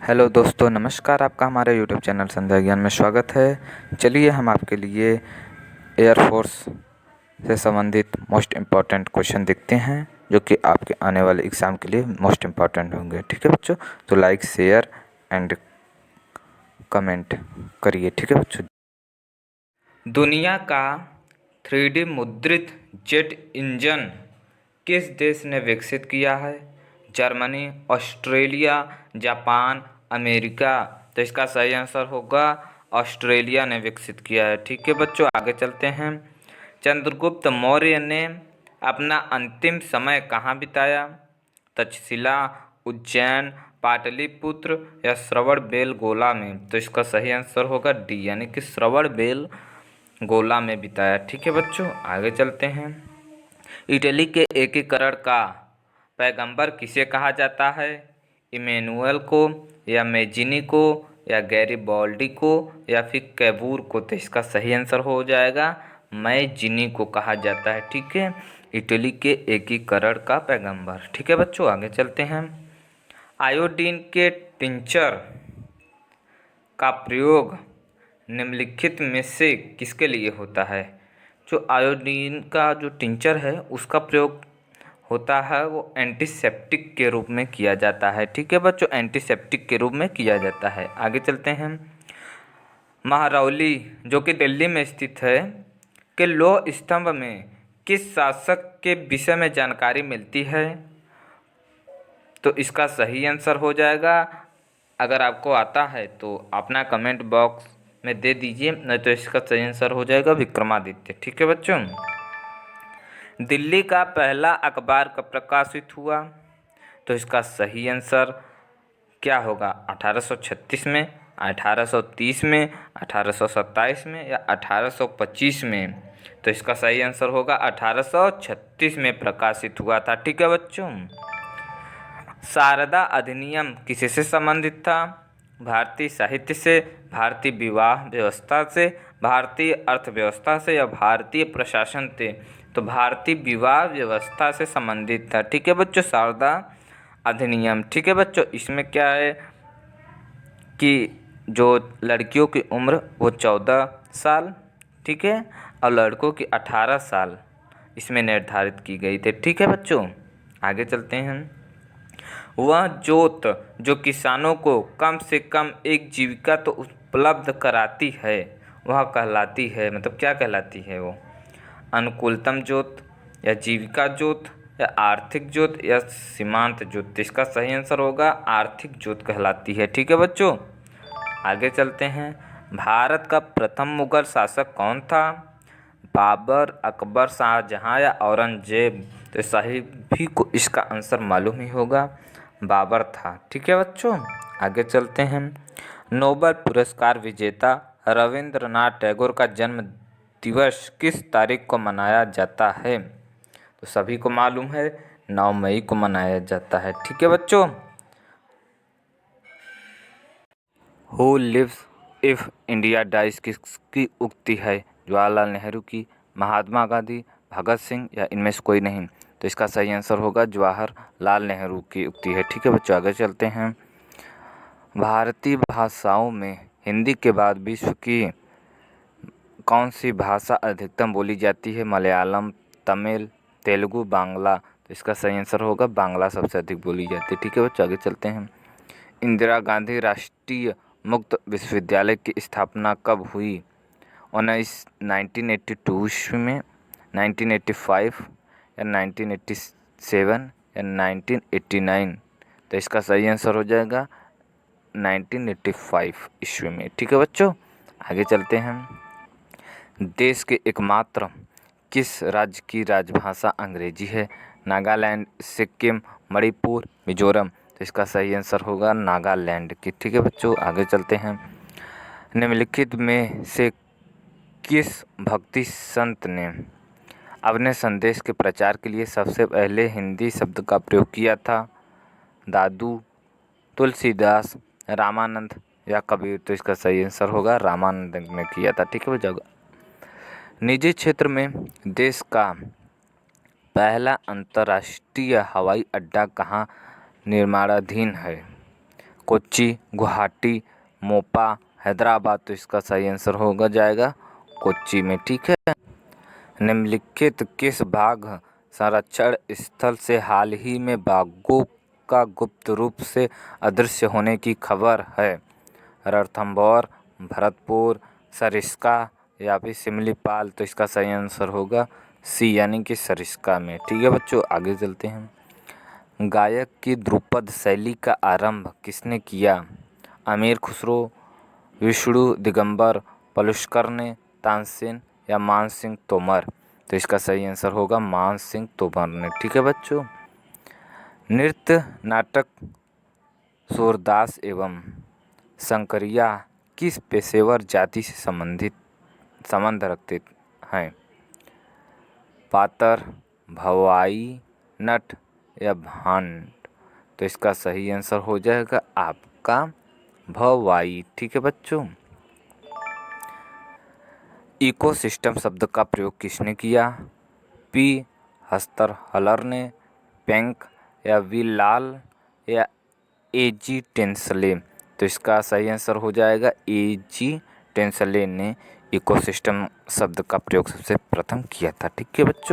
Hello दोस्तों, नमस्कार। आपका हमारे यूट्यूब चैनल संध्या ज्ञान में स्वागत है। चलिए हम आपके लिए एयरफोर्स से संबंधित मोस्ट इम्पॉर्टेंट क्वेश्चन देखते हैं जो कि आपके आने वाले एग्ज़ाम के लिए मोस्ट इम्पॉर्टेंट होंगे। ठीक है बच्चों, तो लाइक, शेयर एंड कमेंट करिए। ठीक है बच्चों। दुनिया का 3D मुद्रित जेट इंजन किस देश ने विकसित किया है? Germany, Australia, Japan, America. तो इसका सही आंसर होगा ऑस्ट्रेलिया ने विकसित किया है। ठीक है बच्चों, आगे चलते हैं। चंद्रगुप्त मौर्य ने अपना अंतिम समय कहाँ बिताया? तक्षशिला, उज्जैन, पाटलिपुत्र या श्रवणबेलगोला में। तो इसका सही आंसर होगा डी, यानी कि श्रवणबेलगोला में बिताया। ठीक है बच्चों, आगे चलते हैं। इटली के एकीकरण का पैगंबर किसे कहा जाता है? इमैनुअल को, या मेजिनी को, या गैरिबाल्डी को, या फिर कैबूर को। तो इसका सही आंसर हो जाएगा मेजिनी को कहा जाता है। ठीक है, इटली के एकीकरण का पैगंबर। ठीक है बच्चों, आगे चलते हैं। आयोडीन के टिंचर का प्रयोग निम्नलिखित में से किसके लिए होता है? जो आयोडीन का जो टिंचर है उसका प्रयोग होता है वो एंटीसेप्टिक के रूप में किया जाता है। ठीक है बच्चों, एंटीसेप्टिक के रूप में किया जाता है। आगे चलते हैं। महरौली जो कि दिल्ली में स्थित है के लौह स्तंभ में किस शासक के विषय में जानकारी मिलती है? तो इसका सही आंसर हो जाएगा, अगर आपको आता है तो अपना कमेंट बॉक्स में दे दीजिए, नहीं तो इसका सही आंसर हो जाएगा विक्रमादित्य। ठीक है बच्चों। दिल्ली का पहला अखबार कब प्रकाशित हुआ? तो इसका सही आंसर क्या होगा? 1836 में, 1830 में, 1827 में या 1825 में। तो इसका सही आंसर होगा 1836 में प्रकाशित हुआ था। ठीक है बच्चों। शारदा अधिनियम किससे संबंधित था? भारतीय साहित्य से, भारतीय विवाह व्यवस्था से, भारतीय अर्थव्यवस्था से या भारतीय प्रशासन से। तो भारतीय विवाह व्यवस्था से संबंधित था। ठीक है बच्चों, शारदा अधिनियम। ठीक है बच्चों, इसमें क्या है कि जो लड़कियों की उम्र वो 14 साल, ठीक है, और लड़कों की 18 साल इसमें निर्धारित की गई थी। ठीक है बच्चों, आगे चलते हैं। वह जोत जो किसानों को कम से कम एक जीविका तो उपलब्ध कराती है वह कहलाती है, मतलब क्या कहलाती है वो? अनुकूलतम जोत, या जीविका जोत, या आर्थिक जोत, या सीमांत जोत। इसका सही आंसर होगा आर्थिक जोत कहलाती है। ठीक है बच्चों, आगे चलते हैं। भारत का प्रथम मुगल शासक कौन था? बाबर, अकबर, शाहजहां या औरंगजेब। तो सभी को इसका आंसर मालूम ही होगा, बाबर था। ठीक है बच्चों, आगे चलते हैं। नोबेल पुरस्कार विजेता रविंद्रनाथ टैगोर का जन्म दिवस किस तारीख को मनाया जाता है? तो सभी को मालूम है 9 मई को मनाया जाता है। ठीक है बच्चों। Who lives if India dies किसकी उक्ति है? जवाहरलाल नेहरू की, महात्मा गांधी, भगत सिंह या इनमें से कोई नहीं। तो इसका सही आंसर होगा जवाहरलाल नेहरू की उक्ति है। ठीक है बच्चों, आगे चलते हैं। भारतीय भाषाओं में हिंदी के बाद विश्व की कौन सी भाषा अधिकतम बोली जाती है? मलयालम, तमिल, तेलुगु, बांग्ला। तो इसका सही आंसर होगा बांग्ला सबसे अधिक बोली जाती है। ठीक है बच्चों, आगे चलते हैं। इंदिरा गांधी राष्ट्रीय मुक्त विश्वविद्यालय की स्थापना कब हुई? 1982 ईस्वी में, 1985 या 1987 या 1989। तो इसका सही आंसर हो जाएगा 1985 ईस्वी में। ठीक है बच्चों, आगे चलते हैं। देश के एकमात्र किस राज्य की राजभाषा अंग्रेजी है? नागालैंड, सिक्किम, मणिपुर, मिजोरम। तो इसका सही आंसर होगा नागालैंड की। ठीक है बच्चों, आगे चलते हैं। निम्नलिखित में से किस भक्ति संत ने अपने संदेश के प्रचार के लिए सबसे पहले हिंदी शब्द का प्रयोग किया था? दादू, तुलसीदास, रामानंद या कबीर। तो इसका सही आंसर होगा रामानंद ने किया था। ठीक है बच्चों। निजी क्षेत्र में देश का पहला अंतर्राष्ट्रीय हवाई अड्डा कहाँ निर्माणाधीन है? कोच्चि, गुवाहाटी, मोपा, हैदराबाद। तो इसका सही आंसर होगा जाएगा कोच्चि में। ठीक है। निम्नलिखित किस बाघ संरक्षण स्थल से हाल ही में बाघों का गुप्त रूप से अदृश्य होने की खबर है? रणथंभौर, भरतपुर, सरिस्का या फिर सिमलीपाल। तो इसका सही आंसर होगा सी यानी कि सरिस्का में। ठीक है बच्चों, आगे चलते हैं। गायक की ध्रुपद शैली का आरंभ किसने किया? अमीर खुसरो, विष्णु दिगंबर, पलुष्कर ने, तानसेन या मान सिंह तोमर। तो इसका सही आंसर होगा मान सिंह तोमर ने। ठीक है बच्चों। नृत्य नाटक सूरदास एवं शंकरिया किस पेशेवर जाति से संबंध रखते हैं? पातर, भवाई, नट या भांड। तो इसका सही आंसर हो जाएगा आपका भवाई। ठीक है बच्चों। इकोसिस्टम शब्द का प्रयोग किसने किया? पी हस्तर हलर ने, पेंक या वी लाल या एजी टेंसले। तो इसका सही आंसर हो जाएगा एजी टेंसले ने इकोसिस्टम शब्द का प्रयोग सबसे प्रथम किया था। ठीक है बच्चों।